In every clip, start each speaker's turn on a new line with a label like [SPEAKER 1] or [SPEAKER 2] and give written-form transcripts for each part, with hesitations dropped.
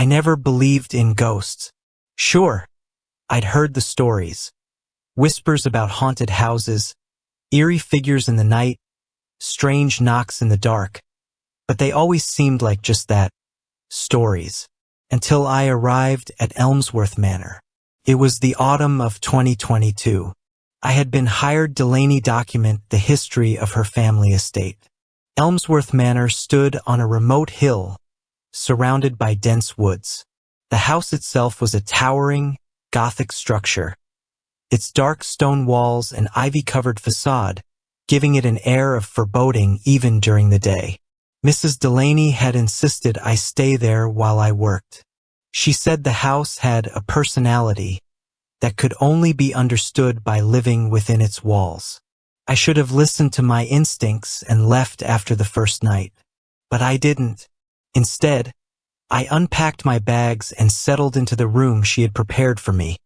[SPEAKER 1] I never believed in ghosts. Sure, I'd heard the stories. Whispers about haunted houses, eerie figures in the night, strange knocks in the dark. But they always seemed like just that, stories. Until I arrived at Elmsworth Manor. It was the autumn of 2022. I had been hired Delaney document the history of her family estate. Elmsworth Manor stood on a remote hill, surrounded by dense woods. The house itself was a towering, Gothic structure, its dark stone walls and ivy-covered facade giving it an air of foreboding even during the day. Mrs. Delaney had insisted I stay there while I worked. She said the house had a personality that could only be understood by living within its walls. I should have listened to my instincts and left after the first night. But I didn't. Instead, I unpacked my bags and settled into the room she had prepared for me,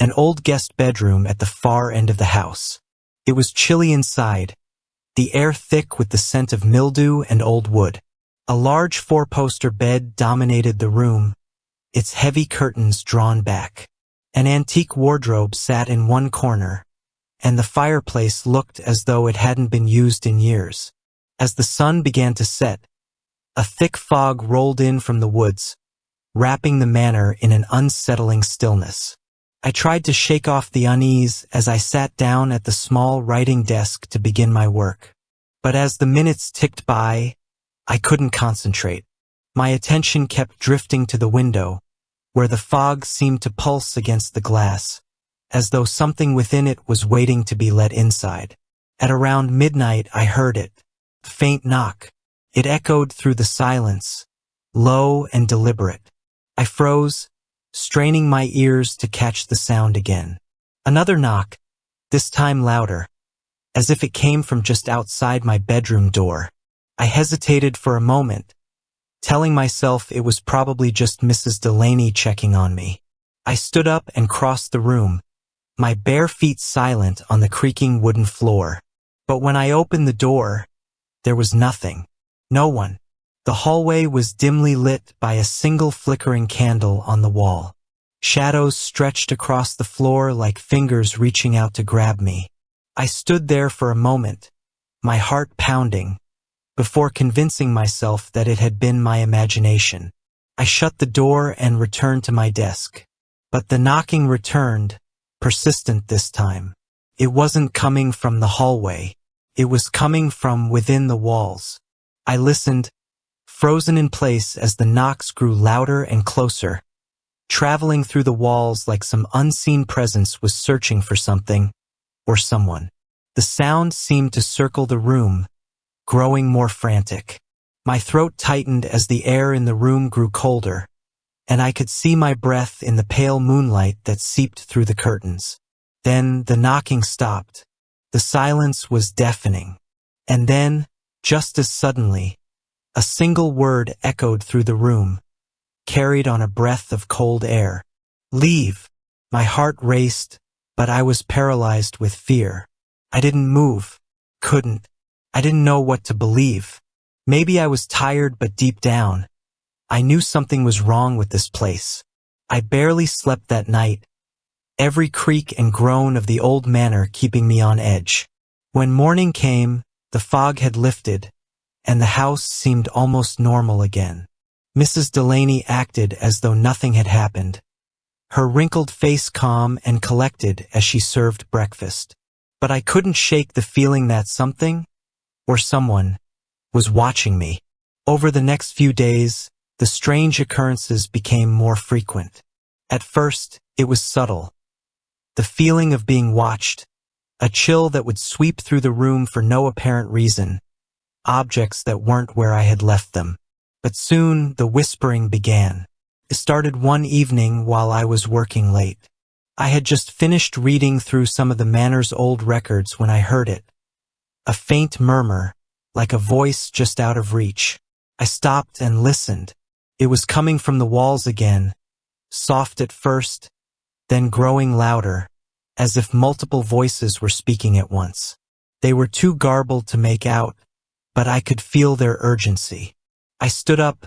[SPEAKER 1] an old guest bedroom at the far end of the house. It was chilly inside, the air thick with the scent of mildew and old wood. A large four-poster bed dominated the room, its heavy curtains drawn back. An antique wardrobe sat in one corner, and the fireplace looked as though it hadn't been used in years. As the sun began to set, a thick fog rolled in from the woods, wrapping the manor in an unsettling stillness. I tried to shake off the unease as I sat down at the small writing desk to begin my work. But as the minutes ticked by, I couldn't concentrate. My attention kept drifting to the window, where the fog seemed to pulse against the glass, as though something within it was waiting to be let inside. At around midnight I heard it, a faint knock. It echoed through the silence, low and deliberate. I froze, straining my ears to catch the sound again. Another knock, this time louder, as if it came from just outside my bedroom door. I hesitated for a moment, telling myself it was probably just Mrs. Delaney checking on me. I stood up and crossed the room, my bare feet silent on the creaking wooden floor. But when I opened the door, there was nothing. No one. The hallway was dimly lit by a single flickering candle on the wall. Shadows stretched across the floor like fingers reaching out to grab me. I stood there for a moment, my heart pounding, before convincing myself that it had been my imagination. I shut the door and returned to my desk. But the knocking returned, persistent this time. It wasn't coming from the hallway. It was coming from within the walls. I listened, frozen in place as the knocks grew louder and closer, traveling through the walls like some unseen presence was searching for something or someone. The sound seemed to circle the room, growing more frantic. My throat tightened as the air in the room grew colder, and I could see my breath in the pale moonlight that seeped through the curtains. Then the knocking stopped. The silence was deafening. And then, just as suddenly, a single word echoed through the room, carried on a breath of cold air. Leave. My heart raced, but I was paralyzed with fear. I didn't move. Couldn't. I didn't know what to believe. Maybe I was tired, but deep down, I knew something was wrong with this place. I barely slept that night, every creak and groan of the old manor keeping me on edge. When morning came, the fog had lifted, and the house seemed almost normal again. Mrs. Delaney acted as though nothing had happened, her wrinkled face calm and collected as she served breakfast. But I couldn't shake the feeling that something, or someone, was watching me. Over the next few days, the strange occurrences became more frequent. At first, it was subtle. The feeling of being watched, a chill that would sweep through the room for no apparent reason, objects that weren't where I had left them. But soon, the whispering began. It started one evening while I was working late. I had just finished reading through some of the manor's old records when I heard it. A faint murmur, like a voice just out of reach. I stopped and listened. It was coming from the walls again, soft at first, then growing louder, as if multiple voices were speaking at once. They were too garbled to make out, but I could feel their urgency. I stood up,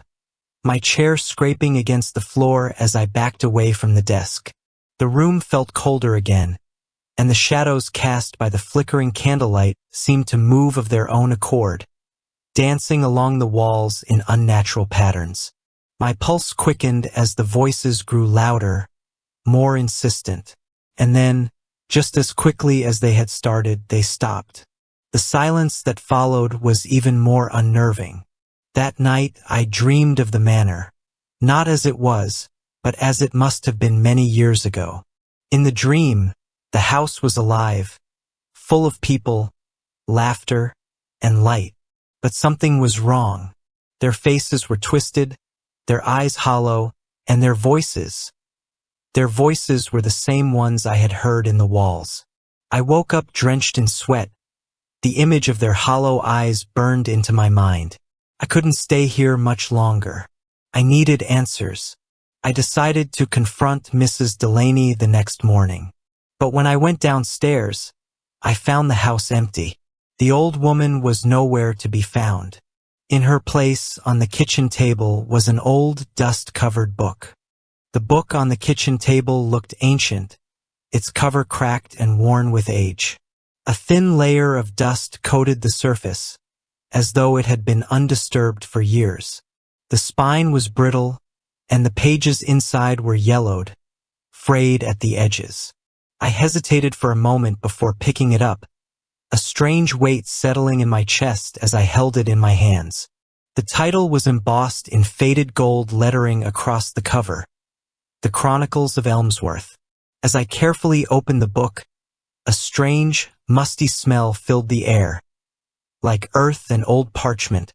[SPEAKER 1] my chair scraping against the floor as I backed away from the desk. The room felt colder again, and the shadows cast by the flickering candlelight seemed to move of their own accord, dancing along the walls in unnatural patterns. My pulse quickened as the voices grew louder, more insistent, and then, just as quickly as they had started, they stopped. The silence that followed was even more unnerving. That night I dreamed of the manor, not as it was, but as it must have been many years ago. In the dream, the house was alive, full of people, laughter, and light. But something was wrong. Their faces were twisted, their eyes hollow, and their voices were the same ones I had heard in the walls. I woke up drenched in sweat. The image of their hollow eyes burned into my mind. I couldn't stay here much longer. I needed answers. I decided to confront Mrs. Delaney the next morning. But when I went downstairs, I found the house empty. The old woman was nowhere to be found. In her place, on the kitchen table, was an old, dust-covered book. The book on the kitchen table looked ancient, its cover cracked and worn with age. A thin layer of dust coated the surface, as though it had been undisturbed for years. The spine was brittle, and the pages inside were yellowed, frayed at the edges. I hesitated for a moment before picking it up, a strange weight settling in my chest as I held it in my hands. The title was embossed in faded gold lettering across the cover, The Chronicles of Elmsworth. As I carefully opened the book, a strange, musty smell filled the air, like earth and old parchment,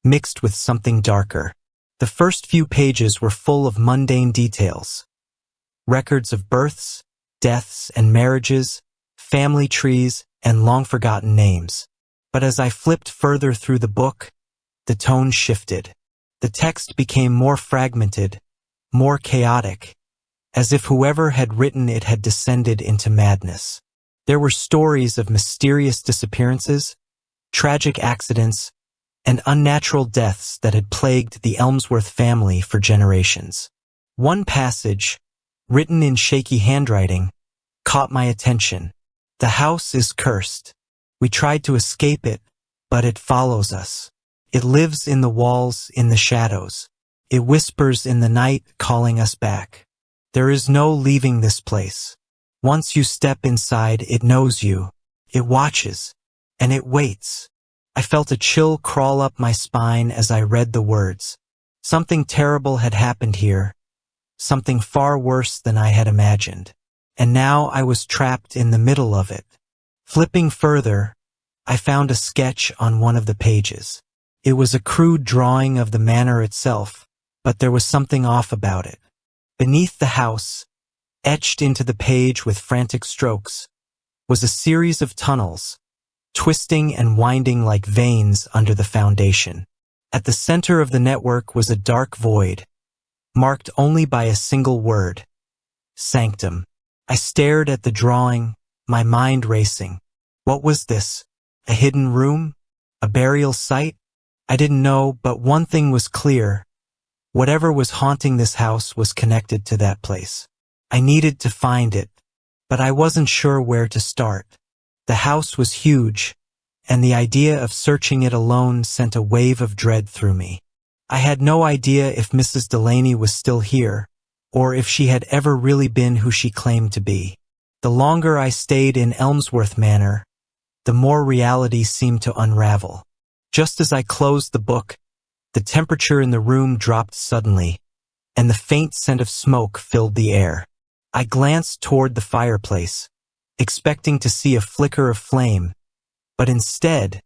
[SPEAKER 1] mixed with something darker. The first few pages were full of mundane details, records of births, deaths, and marriages, family trees, and long-forgotten names. But as I flipped further through the book, the tone shifted. The text became more fragmented, more chaotic, as if whoever had written it had descended into madness. There were stories of mysterious disappearances, tragic accidents, and unnatural deaths that had plagued the Elmsworth family for generations. One passage, written in shaky handwriting, caught my attention. The house is cursed. We tried to escape it, but it follows us. It lives in the walls, in the shadows. It whispers in the night, calling us back. There is no leaving this place. Once you step inside, it knows you. It watches, and it waits. I felt a chill crawl up my spine as I read the words. Something terrible had happened here, something far worse than I had imagined. And now I was trapped in the middle of it. Flipping further, I found a sketch on one of the pages. It was a crude drawing of the manor itself, but there was something off about it. Beneath the house, etched into the page with frantic strokes, was a series of tunnels, twisting and winding like veins under the foundation. At the center of the network was a dark void, marked only by a single word: sanctum. I stared at the drawing, my mind racing. What was this? A hidden room? A burial site? I didn't know, but one thing was clear. Whatever was haunting this house was connected to that place. I needed to find it, but I wasn't sure where to start. The house was huge, and the idea of searching it alone sent a wave of dread through me. I had no idea if Mrs. Delaney was still here, or if she had ever really been who she claimed to be. The longer I stayed in Elmsworth Manor, the more reality seemed to unravel. Just as I closed the book, the temperature in the room dropped suddenly, and the faint scent of smoke filled the air. I glanced toward the fireplace, expecting to see a flicker of flame, but instead,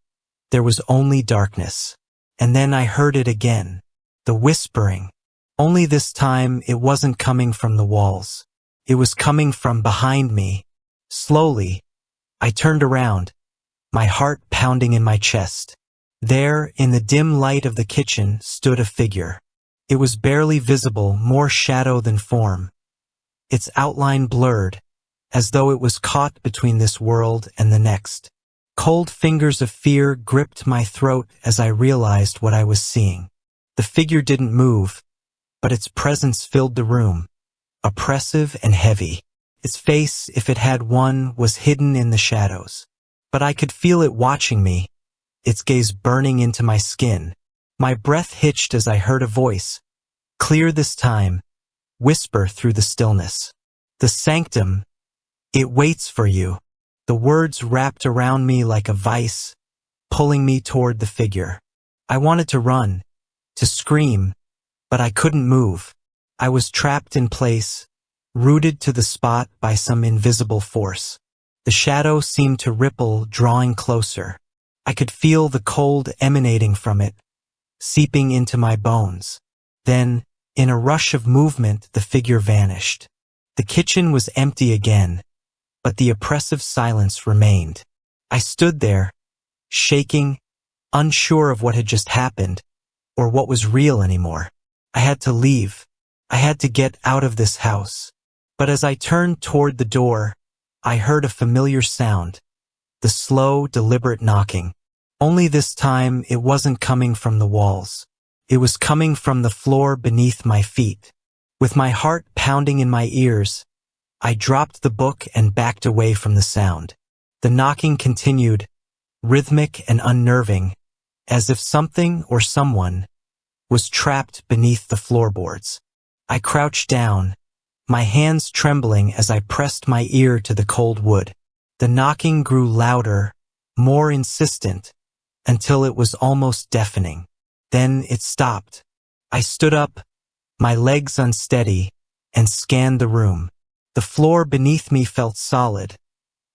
[SPEAKER 1] there was only darkness. And then I heard it again, the whispering. Only this time it wasn't coming from the walls. It was coming from behind me. Slowly, I turned around, my heart pounding in my chest. There, in the dim light of the kitchen, stood a figure. It was barely visible, more shadow than form. Its outline blurred, as though it was caught between this world and the next. Cold fingers of fear gripped my throat as I realized what I was seeing. The figure didn't move, but its presence filled the room, oppressive and heavy. Its face, if it had one, was hidden in the shadows. But I could feel it watching me, its gaze burning into my skin. My breath hitched as I heard a voice, clear this time, whisper through the stillness. The sanctum, it waits for you. The words wrapped around me like a vice, pulling me toward the figure. I wanted to run, to scream, but I couldn't move. I was trapped in place, rooted to the spot by some invisible force. The shadow seemed to ripple, drawing closer. I could feel the cold emanating from it, seeping into my bones. Then, in a rush of movement, the figure vanished. The kitchen was empty again, but the oppressive silence remained. I stood there, shaking, unsure of what had just happened, or what was real anymore. I had to leave. I had to get out of this house. But as I turned toward the door, I heard a familiar sound, the slow, deliberate knocking. Only this time it wasn't coming from the walls. It was coming from the floor beneath my feet. With my heart pounding in my ears, I dropped the book and backed away from the sound. The knocking continued, rhythmic and unnerving, as if something or someone was trapped beneath the floorboards. I crouched down, my hands trembling as I pressed my ear to the cold wood. The knocking grew louder, more insistent, until it was almost deafening. Then it stopped. I stood up, my legs unsteady, and scanned the room. The floor beneath me felt solid,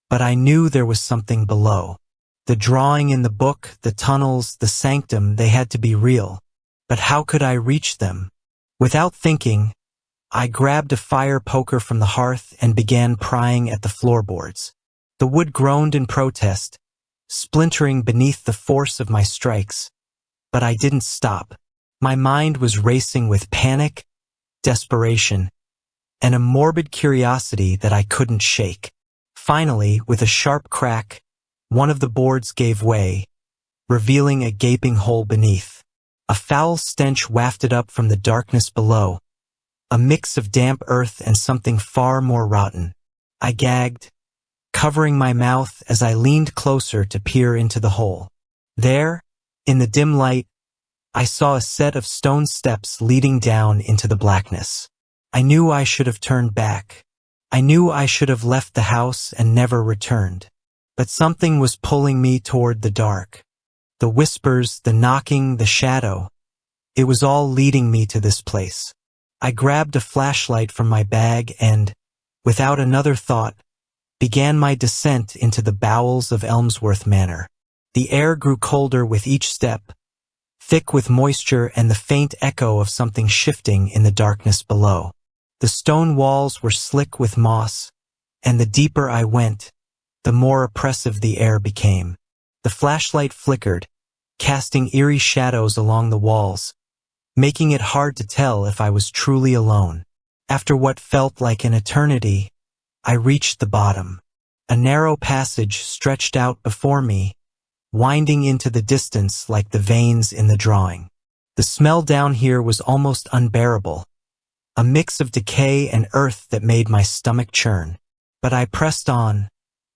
[SPEAKER 1] but I knew there was something below. The drawing in the book, the tunnels, the sanctum, they had to be real. But how could I reach them? Without thinking, I grabbed a fire poker from the hearth and began prying at the floorboards. The wood groaned in protest, splintering beneath the force of my strikes. But I didn't stop. My mind was racing with panic, desperation, and a morbid curiosity that I couldn't shake. Finally, with a sharp crack, one of the boards gave way, revealing a gaping hole beneath. A foul stench wafted up from the darkness below, a mix of damp earth and something far more rotten. I gagged, covering my mouth as I leaned closer to peer into the hole. There, in the dim light, I saw a set of stone steps leading down into the blackness. I knew I should have turned back. I knew I should have left the house and never returned. But something was pulling me toward the dark. The whispers, the knocking, the shadow. It was all leading me to this place. I grabbed a flashlight from my bag and, without another thought, began my descent into the bowels of Elmsworth Manor. The air grew colder with each step, thick with moisture and the faint echo of something shifting in the darkness below. The stone walls were slick with moss, and the deeper I went, the more oppressive the air became. The flashlight flickered, casting eerie shadows along the walls, making it hard to tell if I was truly alone. After what felt like an eternity, I reached the bottom. A narrow passage stretched out before me, winding into the distance like the veins in the drawing. The smell down here was almost unbearable, a mix of decay and earth that made my stomach churn. But I pressed on,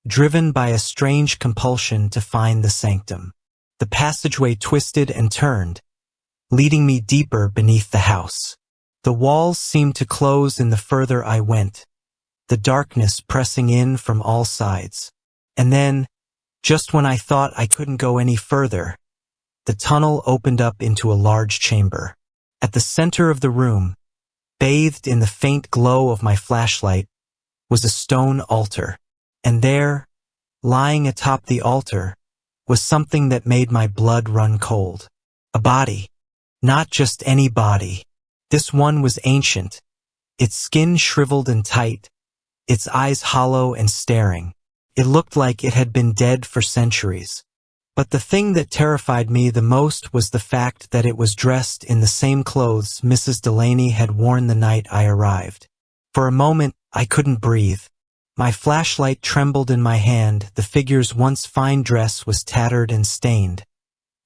[SPEAKER 1] driven by a strange compulsion to find the sanctum. The passageway twisted and turned, leading me deeper beneath the house. The walls seemed to close in the further I went, the darkness pressing in from all sides. And then, just when I thought I couldn't go any further, the tunnel opened up into a large chamber. At the center of the room, bathed in the faint glow of my flashlight, was a stone altar. And there, lying atop the altar, was something that made my blood run cold. A body. Not just any body. This one was ancient, its skin shriveled and tight, its eyes hollow and staring. It looked like it had been dead for centuries. But the thing that terrified me the most was the fact that it was dressed in the same clothes Mrs. Delaney had worn the night I arrived. For a moment, I couldn't breathe. My flashlight trembled in my hand. The figure's once fine dress was tattered and stained,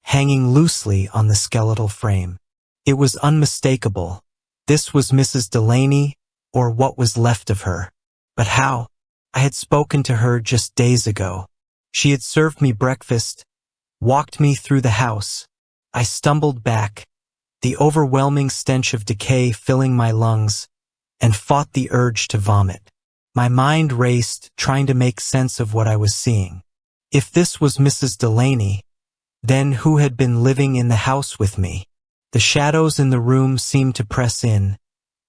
[SPEAKER 1] hanging loosely on the skeletal frame. It was unmistakable. This was Mrs. Delaney, or what was left of her. But how? I had spoken to her just days ago. She had served me breakfast, walked me through the house. I stumbled back, the overwhelming stench of decay filling my lungs, and fought the urge to vomit. My mind raced, trying to make sense of what I was seeing. If this was Mrs. Delaney, then who had been living in the house with me? The shadows in the room seemed to press in,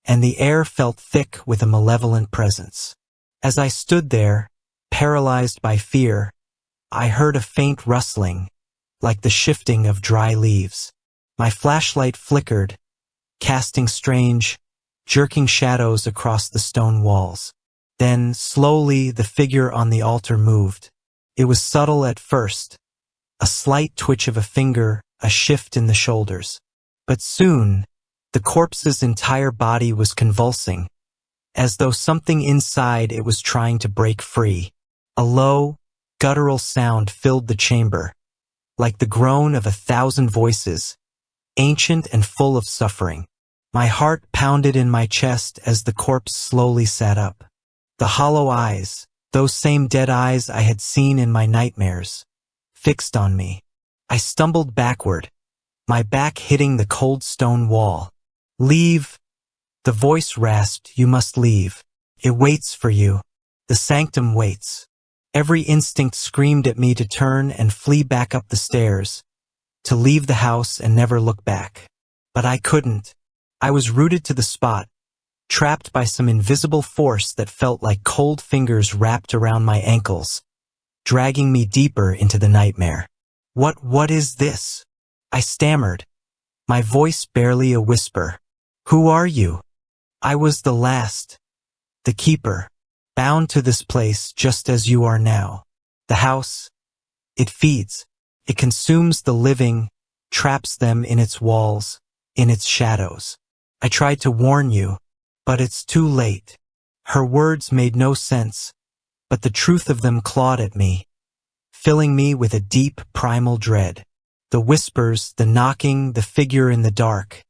[SPEAKER 1] and the air felt thick with a malevolent presence. As I stood there, paralyzed by fear, I heard a faint rustling, like the shifting of dry leaves. My flashlight flickered, casting strange, jerking shadows across the stone walls. Then, slowly, the figure on the altar moved. It was subtle at first, a slight twitch of a finger, a shift in the shoulders. But soon, the corpse's entire body was convulsing, as though something inside it was trying to break free. A low, guttural sound filled the chamber, like the groan of 1,000 voices, ancient and full of suffering. My heart pounded in my chest as the corpse slowly sat up. The hollow eyes, those same dead eyes I had seen in my nightmares, fixed on me. I stumbled backward, my back hitting the cold stone wall. "Leave," the voice rasped. "You must leave. It waits for you. The sanctum waits." Every instinct screamed at me to turn and flee back up the stairs, to leave the house and never look back. But I couldn't. I was rooted to the spot, trapped by some invisible force that felt like cold fingers wrapped around my ankles, dragging me deeper into the nightmare. What is this?" I stammered, my voice barely a whisper. "Who are you?" "I was the last, the keeper, bound to this place just as you are now. The house, it feeds, it consumes the living, traps them in its walls, in its shadows. I tried to warn you, but it's too late." Her words made no sense, but the truth of them clawed at me, filling me with a deep, primal dread. The whispers, the knocking, the figure in the dark.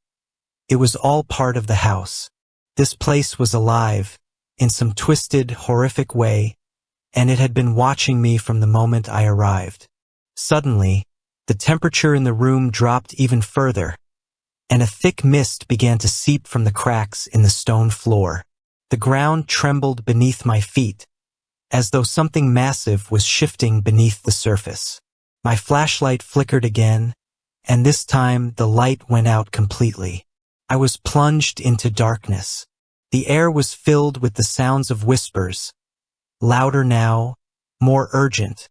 [SPEAKER 1] It was all part of the house. This place was alive, in some twisted, horrific way, and it had been watching me from the moment I arrived. Suddenly, the temperature in the room dropped even further, and a thick mist began to seep from the cracks in the stone floor. The ground trembled beneath my feet, as though something massive was shifting beneath the surface. My flashlight flickered again, and this time the light went out completely. I was plunged into darkness. The air was filled with the sounds of whispers, louder now, more urgent,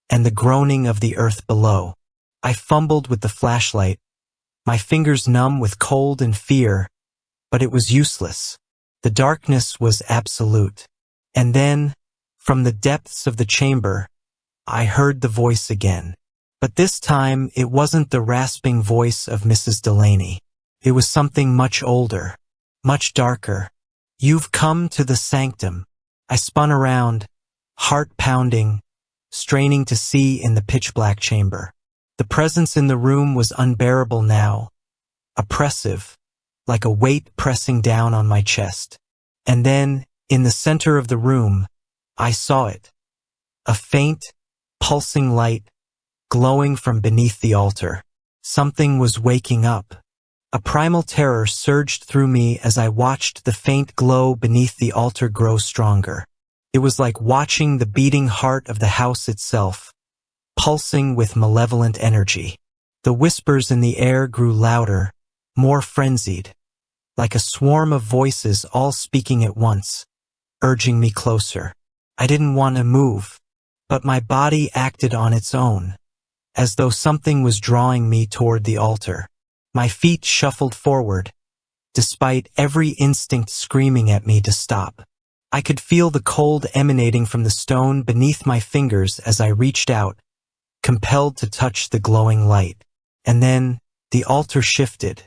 [SPEAKER 1] and the groaning of the earth below. I fumbled with the flashlight, my fingers numb with cold and fear, but it was useless. The darkness was absolute. And then, from the depths of the chamber, I heard the voice again. But this time, it wasn't the rasping voice of Mrs. Delaney. It was something much older, much darker. "You've come to the sanctum." I spun around, heart pounding, straining to see in the pitch-black chamber. The presence in the room was unbearable now, oppressive, like a weight pressing down on my chest. And then, in the center of the room, I saw it. A faint, pulsing light, glowing from beneath the altar. Something was waking up. A primal terror surged through me as I watched the faint glow beneath the altar grow stronger. It was like watching the beating heart of the house itself, pulsing with malevolent energy. The whispers in the air grew louder, more frenzied, like a swarm of voices all speaking at once, urging me closer. I didn't want to move, but my body acted on its own, as though something was drawing me toward the altar. My feet shuffled forward, despite every instinct screaming at me to stop. I could feel the cold emanating from the stone beneath my fingers as I reached out, compelled to touch the glowing light. And then, the altar shifted.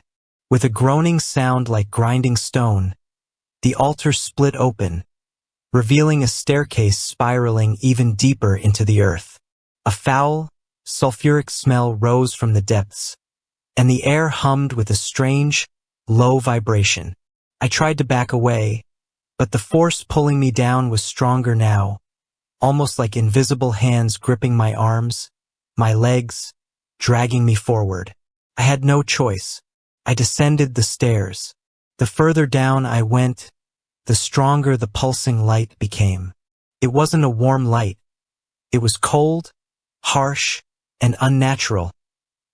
[SPEAKER 1] With a groaning sound like grinding stone, the altar split open, revealing a staircase spiraling even deeper into the earth. A foul, sulfuric smell rose from the depths, and the air hummed with a strange, low vibration. I tried to back away, but the force pulling me down was stronger now, almost like invisible hands gripping my arms, my legs, dragging me forward. I had no choice. I descended the stairs. The further down I went, the stronger the pulsing light became. It wasn't a warm light. It was cold, harsh, and unnatural,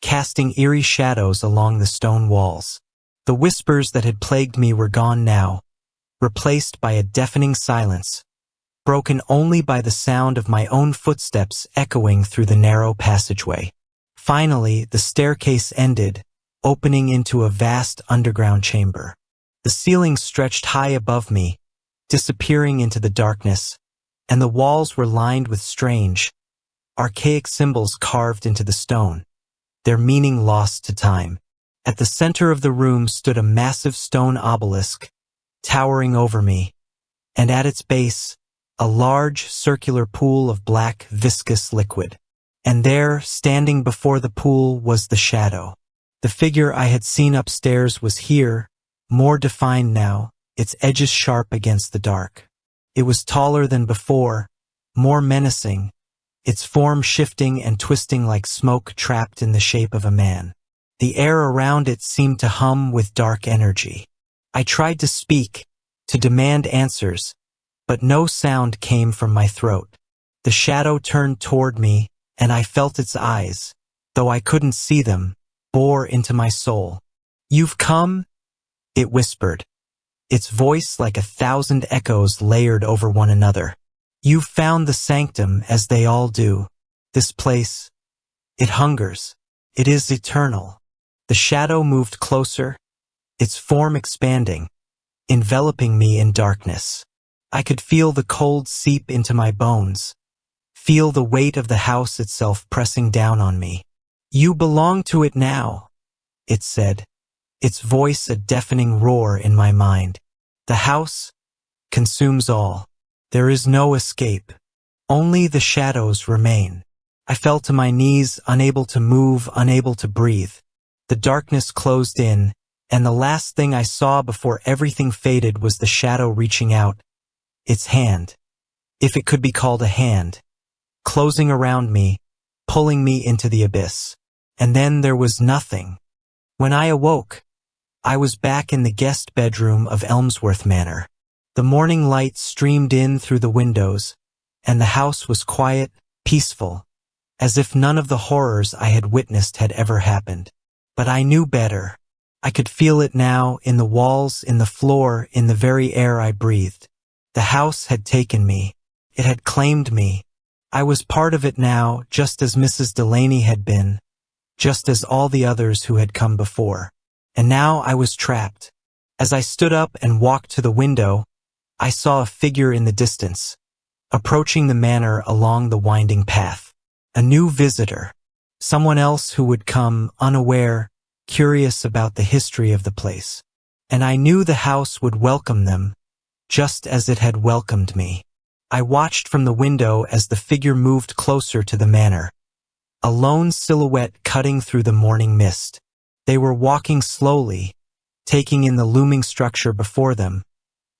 [SPEAKER 1] casting eerie shadows along the stone walls. The whispers that had plagued me were gone now, replaced by a deafening silence, broken only by the sound of my own footsteps echoing through the narrow passageway. Finally, the staircase ended, opening into a vast underground chamber. The ceiling stretched high above me, disappearing into the darkness, and the walls were lined with strange, archaic symbols carved into the stone, their meaning lost to time. At the center of the room stood a massive stone obelisk, towering over me, and at its base, a large circular pool of black, viscous liquid. And there, standing before the pool, was the shadow. The figure I had seen upstairs was here, more defined now, its edges sharp against the dark. It was taller than before, more menacing, its form shifting and twisting like smoke trapped in the shape of a man. The air around it seemed to hum with dark energy. I tried to speak, to demand answers, but no sound came from my throat. The shadow turned toward me, and I felt its eyes, though I couldn't see them, bore into my soul. "You've come?" it whispered, its voice like 1,000 echoes layered over one another. "You've found the sanctum, as they all do. This place, it hungers. It is eternal." The shadow moved closer, its form expanding, enveloping me in darkness. I could feel the cold seep into my bones, feel the weight of the house itself pressing down on me. "You belong to it now," it said, its voice a deafening roar in my mind. "The house consumes all. There is no escape. Only the shadows remain." I fell to my knees, unable to move, unable to breathe. The darkness closed in, and the last thing I saw before everything faded was the shadow reaching out, its hand, if it could be called a hand, closing around me, pulling me into the abyss. And then there was nothing. When I awoke, I was back in the guest bedroom of Elmsworth Manor. The morning light streamed in through the windows, and the house was quiet, peaceful, as if none of the horrors I had witnessed had ever happened. But I knew better. I could feel it now, in the walls, in the floor, in the very air I breathed. The house had taken me. It had claimed me. I was part of it now, just as Mrs. Delaney had been, just as all the others who had come before. And now I was trapped. As I stood up and walked to the window, I saw a figure in the distance, approaching the manor along the winding path. A new visitor. Someone else who would come, unaware, curious about the history of the place. And I knew the house would welcome them, just as it had welcomed me. I watched from the window as the figure moved closer to the manor, a lone silhouette cutting through the morning mist. They were walking slowly, taking in the looming structure before them,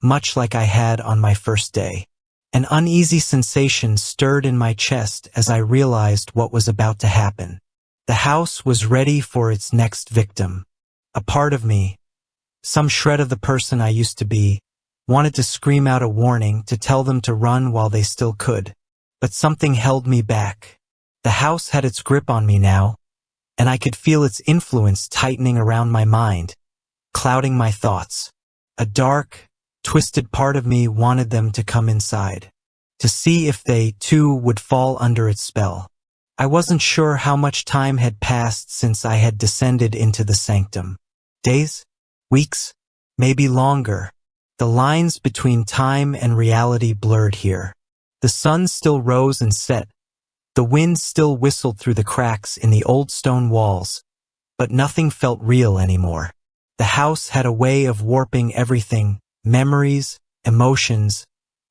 [SPEAKER 1] much like I had on my first day. An uneasy sensation stirred in my chest as I realized what was about to happen. The house was ready for its next victim. A part of me, some shred of the person I used to be, wanted to scream out a warning, to tell them to run while they still could. But something held me back. The house had its grip on me now, and I could feel its influence tightening around my mind, clouding my thoughts. A dark, twisted part of me wanted them to come inside, to see if they, too, would fall under its spell. I wasn't sure how much time had passed since I had descended into the sanctum. Days? Weeks? Maybe longer. The lines between time and reality blurred here. The sun still rose and set. The wind still whistled through the cracks in the old stone walls, but nothing felt real anymore. The house had a way of warping everything, memories, emotions,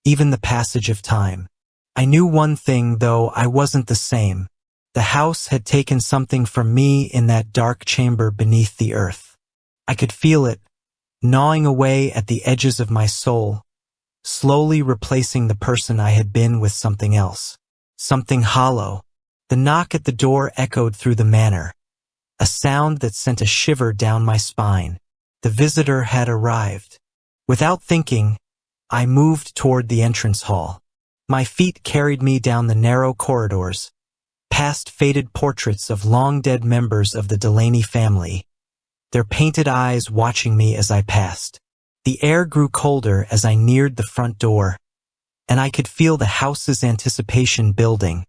[SPEAKER 1] even the passage of time. I knew one thing, though: I wasn't the same. The house had taken something from me in that dark chamber beneath the earth. I could feel it, gnawing away at the edges of my soul, slowly replacing the person I had been with something else. Something hollow. The knock at the door echoed through the manor, a sound that sent a shiver down my spine. The visitor had arrived. Without thinking, I moved toward the entrance hall. My feet carried me down the narrow corridors, past faded portraits of long-dead members of the Delaney family, their painted eyes watching me as I passed. The air grew colder as I neared the front door, and I could feel the house's anticipation building,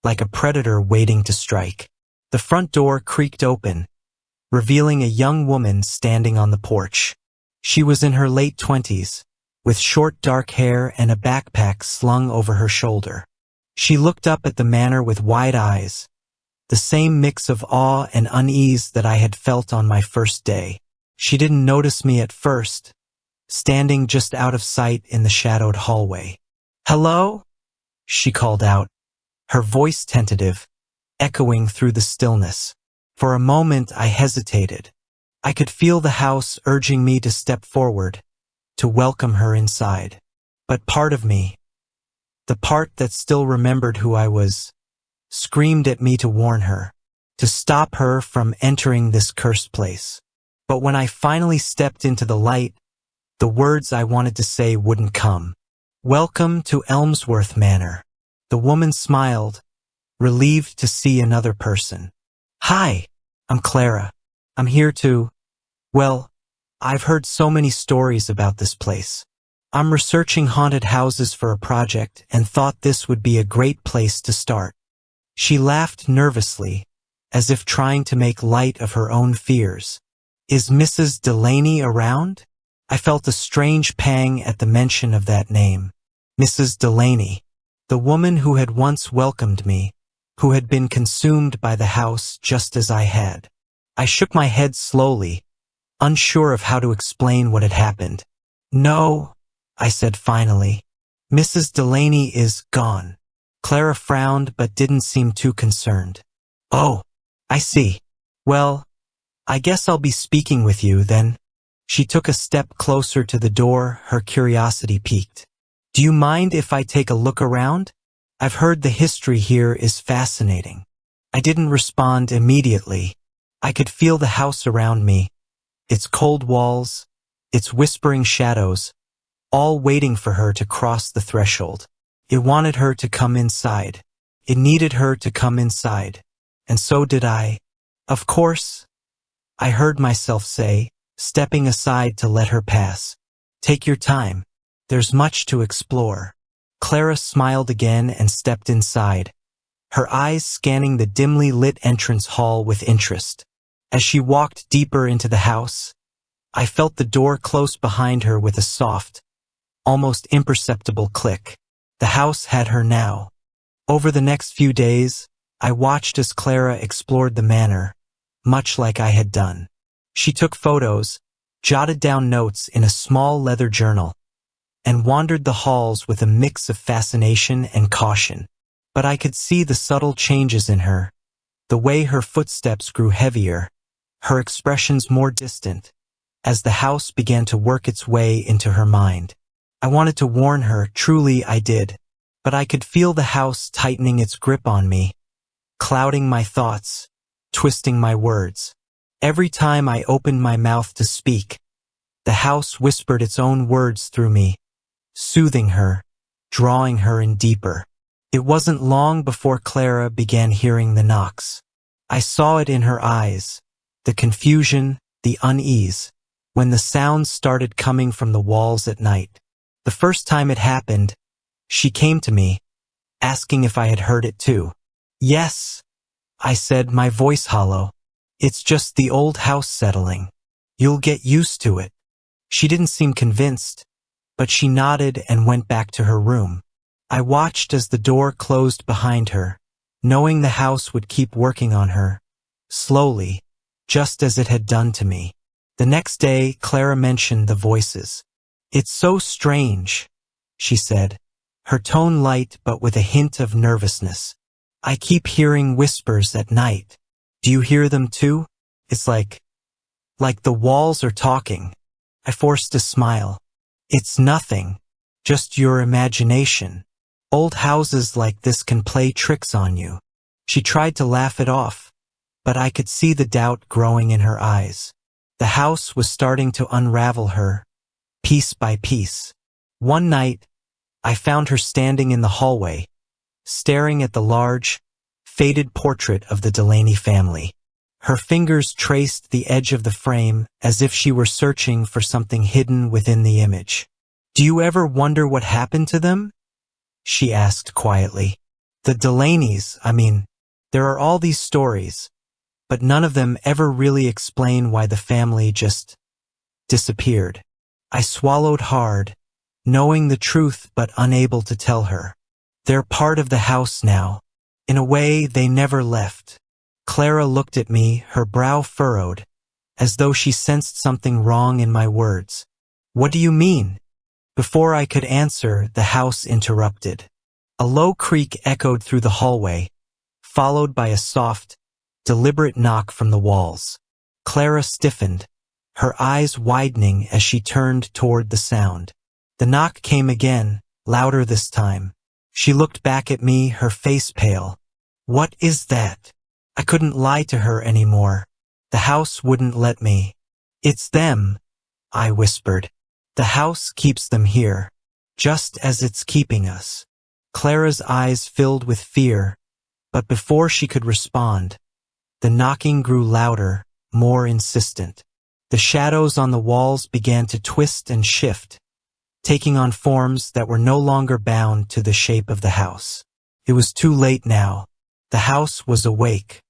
[SPEAKER 1] like a predator waiting to strike. The front door creaked open, revealing a young woman standing on the porch. She was in her late 20s, with short dark hair and a backpack slung over her shoulder. She looked up at the manor with wide eyes, the same mix of awe and unease that I had felt on my first day. She didn't notice me at first, standing just out of sight in the shadowed hallway. "Hello?" she called out, her voice tentative, echoing through the stillness. For a moment I hesitated. I could feel the house urging me to step forward, to welcome her inside. But part of me, the part that still remembered who I was, screamed at me to warn her, to stop her from entering this cursed place. But when I finally stepped into the light, the words I wanted to say wouldn't come. "Welcome to Elmsworth Manor." The woman smiled, relieved to see another person. "Hi, I'm Clara. I'm here to, well, I've heard so many stories about this place. I'm researching haunted houses for a project and thought this would be a great place to start." She laughed nervously, as if trying to make light of her own fears. "Is Mrs. Delaney around?" I felt a strange pang at the mention of that name. Mrs. Delaney, the woman who had once welcomed me, who had been consumed by the house just as I had. I shook my head slowly, unsure of how to explain what had happened. "No," I said finally. "Mrs. Delaney is gone." Clara frowned but didn't seem too concerned. "Oh, I see. Well, I guess I'll be speaking with you then." She took a step closer to the door, her curiosity piqued. "Do you mind if I take a look around? I've heard the history here is fascinating." I didn't respond immediately. I could feel the house around me, its cold walls, its whispering shadows, all waiting for her to cross the threshold. It wanted her to come inside. It needed her to come inside. And so did I. "Of course," I heard myself say, stepping aside to let her pass. "Take your time. There's much to explore." Clara smiled again and stepped inside, her eyes scanning the dimly lit entrance hall with interest. As she walked deeper into the house, I felt the door close behind her with a soft, almost imperceptible click. The house had her now. Over the next few days, I watched as Clara explored the manor, much like I had done. She took photos, jotted down notes in a small leather journal, and wandered the halls with a mix of fascination and caution. But I could see the subtle changes in her, the way her footsteps grew heavier, her expressions more distant, as the house began to work its way into her mind. I wanted to warn her, truly I did, but I could feel the house tightening its grip on me, clouding my thoughts, twisting my words. Every time I opened my mouth to speak, the house whispered its own words through me, soothing her, drawing her in deeper. It wasn't long before Clara began hearing the knocks. I saw it in her eyes, the confusion, the unease, when the sounds started coming from the walls at night. The first time it happened, she came to me, asking if I had heard it too. "Yes," I said, my voice hollow. "It's just the old house settling. You'll get used to it." She didn't seem convinced, but she nodded and went back to her room. I watched as the door closed behind her, knowing the house would keep working on her, slowly, just as it had done to me. The next day, Clara mentioned the voices. "It's so strange," she said, her tone light but with a hint of nervousness. I keep hearing whispers at night. Do you hear them too? It's like the walls are talking. I forced a smile. It's nothing. Just your imagination. Old houses like this can play tricks on you. She tried to laugh it off, but I could see the doubt growing in her eyes. The house was starting to unravel her, piece by piece. One night, I found her standing in the hallway, staring at the large, faded portrait of the Delaney family. Her fingers traced the edge of the frame as if she were searching for something hidden within the image. Do you ever wonder what happened to them? She asked quietly. The Delaneys, there are all these stories, but none of them ever really explain why the family just disappeared. I swallowed hard, knowing the truth but unable to tell her. They're part of the house now. In a way, they never left. Clara looked at me, her brow furrowed, as though she sensed something wrong in my words. What do you mean? Before I could answer, the house interrupted. A low creak echoed through the hallway, followed by a soft, deliberate knock from the walls. Clara stiffened, her eyes widening as she turned toward the sound. The knock came again, louder this time. She looked back at me, her face pale. What is that? I couldn't lie to her anymore. The house wouldn't let me. It's them, I whispered. The house keeps them here, just as it's keeping us. Clara's eyes filled with fear, but before she could respond, the knocking grew louder, more insistent. The shadows on the walls began to twist and shift, taking on forms that were no longer bound to the shape of the house. It was too late now. The house was awake.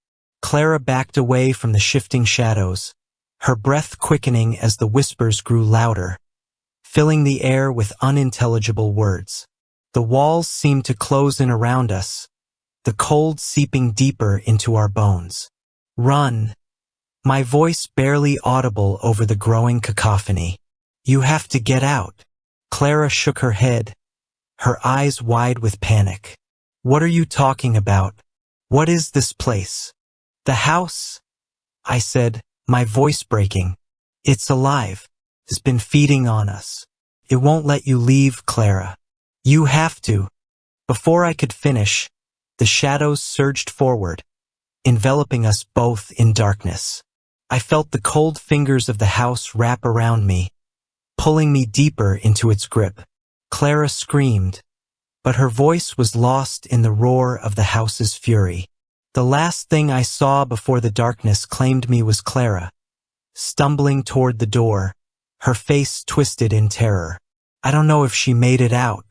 [SPEAKER 1] Clara backed away from the shifting shadows, her breath quickening as the whispers grew louder, filling the air with unintelligible words. The walls seemed to close in around us, the cold seeping deeper into our bones. Run! My voice barely audible over the growing cacophony. You have to get out. Clara shook her head, her eyes wide with panic. What are you talking about? What is this place? The house, I said, my voice breaking. It's alive. It's been feeding on us. It won't let you leave, Clara. You have to. Before I could finish, the shadows surged forward, enveloping us both in darkness. I felt the cold fingers of the house wrap around me, pulling me deeper into its grip. Clara screamed, but her voice was lost in the roar of the house's fury. The last thing I saw before the darkness claimed me was Clara, stumbling toward the door, her face twisted in terror. I don't know if she made it out,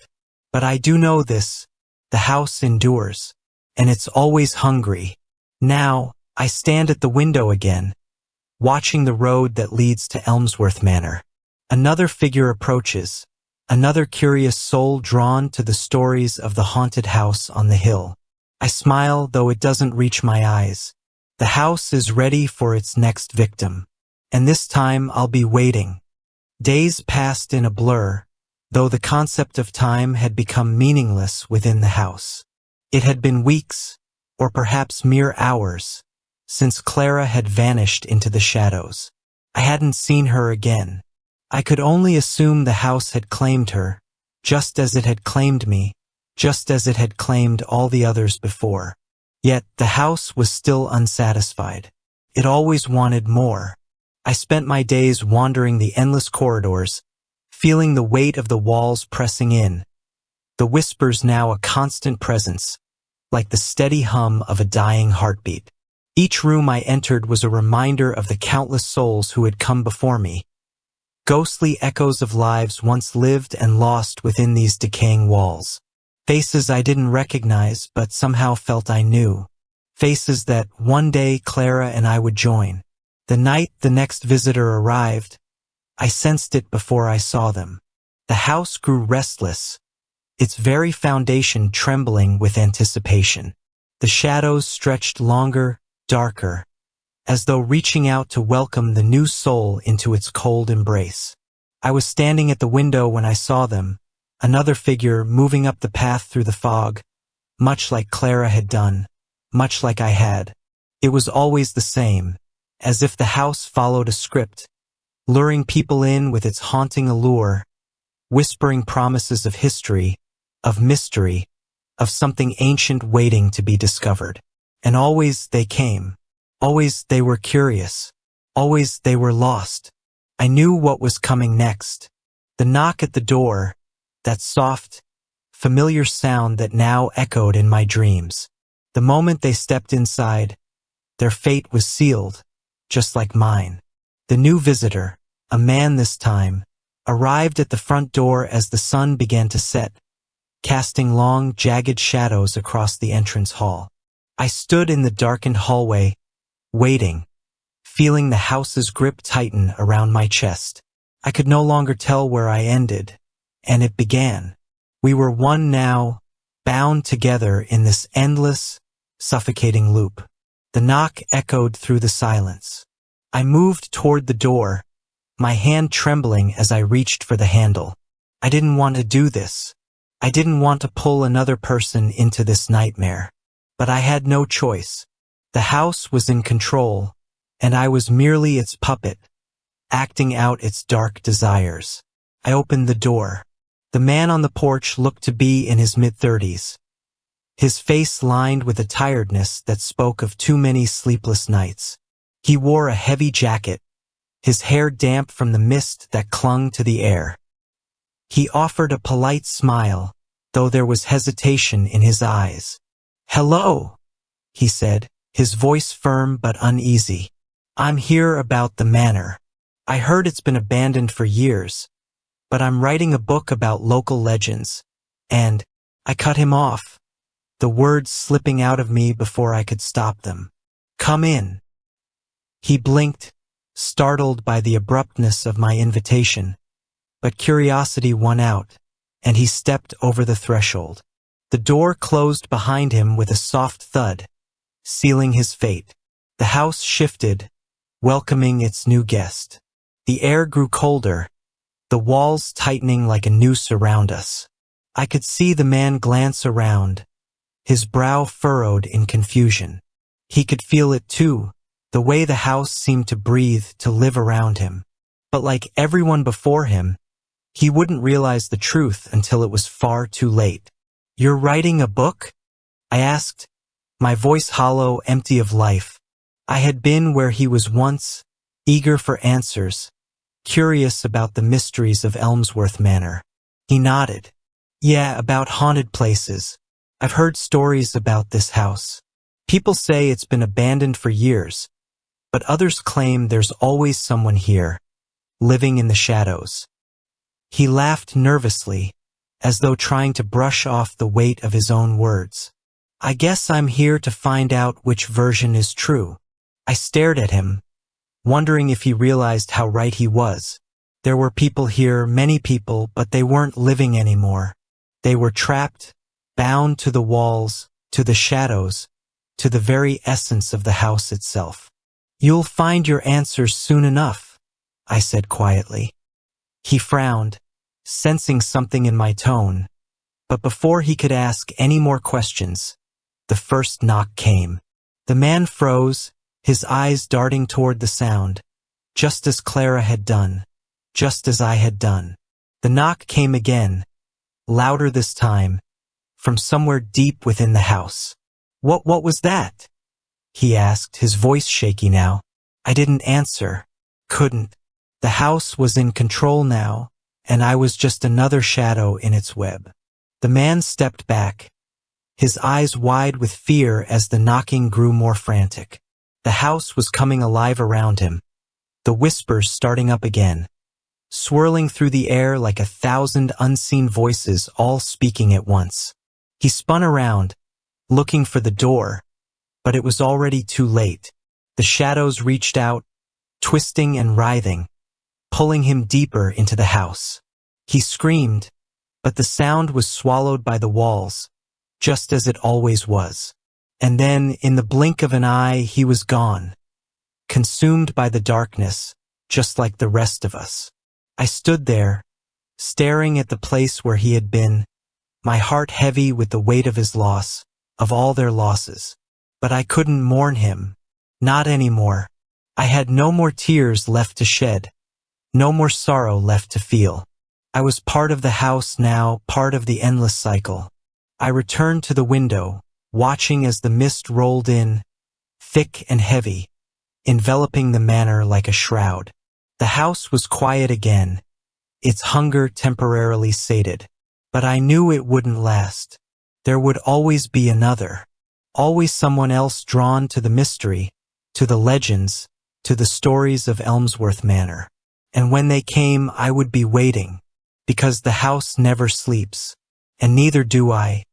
[SPEAKER 1] but I do know this: the house endures, and it's always hungry. Now, I stand at the window again, watching the road that leads to Elmsworth Manor. Another figure approaches, another curious soul drawn to the stories of the haunted house on the hill. I smile, though it doesn't reach my eyes. The house is ready for its next victim, and this time I'll be waiting. Days passed in a blur, though the concept of time had become meaningless within the house. It had been weeks, or perhaps mere hours, since Clara had vanished into the shadows. I hadn't seen her again. I could only assume the house had claimed her, just as it had claimed me, just as it had claimed all the others before. Yet the house was still unsatisfied. It always wanted more. I spent my days wandering the endless corridors, feeling the weight of the walls pressing in, the whispers now a constant presence, like the steady hum of a dying heartbeat. Each room I entered was a reminder of the countless souls who had come before me, ghostly echoes of lives once lived and lost within these decaying walls. Faces I didn't recognize but somehow felt I knew. Faces that one day Clara and I would join. The night the next visitor arrived, I sensed it before I saw them. The house grew restless, its very foundation trembling with anticipation. The shadows stretched longer, darker, as though reaching out to welcome the new soul into its cold embrace. I was standing at the window when I saw them, another figure moving up the path through the fog, much like Clara had done. much like I had. It was always the same, as if the house followed a script, luring people in with its haunting allure, whispering promises of history, of mystery, of something ancient waiting to be discovered. And always they came. Always they were curious. Always they were lost. I knew what was coming next. The knock at the door, that soft, familiar sound that now echoed in my dreams. The moment they stepped inside, their fate was sealed, just like mine. The new visitor, a man this time, arrived at the front door as the sun began to set, casting long, jagged shadows across the entrance hall. I stood in the darkened hallway, waiting, feeling the house's grip tighten around my chest. I could no longer tell where I ended, and it began. We were one now, bound together in this endless, suffocating loop. The knock echoed through the silence. I moved toward the door, my hand trembling as I reached for the handle. I didn't want to do this. I didn't want to pull another person into this nightmare. But I had no choice. The house was in control, and I was merely its puppet, acting out its dark desires. I opened the door. The man on the porch looked to be in his mid-30s, his face lined with a tiredness that spoke of too many sleepless nights. He wore a heavy jacket, his hair damp from the mist that clung to the air. He offered a polite smile, though there was hesitation in his eyes. "Hello," he said, his voice firm but uneasy. "I'm here about the manor. I heard it's been abandoned for years, but I'm writing a book about local legends." And I cut him off, the words slipping out of me before I could stop them. "Come in." He blinked, startled by the abruptness of my invitation, but curiosity won out, and he stepped over the threshold. The door closed behind him with a soft thud, sealing his fate. The house shifted, welcoming its new guest. The air grew colder, the walls tightening like a noose around us. I could see the man glance around, his brow furrowed in confusion. He could feel it too, the way the house seemed to breathe, to live around him. But like everyone before him, he wouldn't realize the truth until it was far too late. "You're writing a book?" I asked, my voice hollow, empty of life. I had been where he was once, eager for answers, curious about the mysteries of Elmsworth Manor. He nodded. "Yeah, about haunted places. I've heard stories about this house. People say it's been abandoned for years, but others claim there's always someone here, living in the shadows." He laughed nervously, as though trying to brush off the weight of his own words. "I guess I'm here to find out which version is true." I stared at him, wondering if he realized how right he was. There were people here, many people, but they weren't living anymore. They were trapped, bound to the walls, to the shadows, to the very essence of the house itself. "You'll find your answers soon enough," I said quietly. He frowned, sensing something in my tone, but before he could ask any more questions, the first knock came. The man froze, his eyes darting toward the sound, just as Clara had done, just as I had done. The knock came again, louder this time, from somewhere deep within the house. What was that?" he asked, his voice shaky now. I didn't answer, couldn't. The house was in control now, and I was just another shadow in its web. The man stepped back, his eyes wide with fear as the knocking grew more frantic. The house was coming alive around him, the whispers starting up again, swirling through the air like 1,000 unseen voices all speaking at once. He spun around, looking for the door, but it was already too late. The shadows reached out, twisting and writhing, pulling him deeper into the house. He screamed, but the sound was swallowed by the walls, just as it always was. And then, in the blink of an eye, he was gone, consumed by the darkness, just like the rest of us. I stood there, staring at the place where he had been, my heart heavy with the weight of his loss, of all their losses. But I couldn't mourn him. Not anymore. I had no more tears left to shed. No more sorrow left to feel. I was part of the house now, part of the endless cycle. I returned to the window, watching as the mist rolled in, thick and heavy, enveloping the manor like a shroud. The house was quiet again, its hunger temporarily sated. But I knew it wouldn't last. There would always be another. Always someone else drawn to the mystery, to the legends, to the stories of Elmsworth Manor. And when they came, I would be waiting, because the house never sleeps, and neither do I.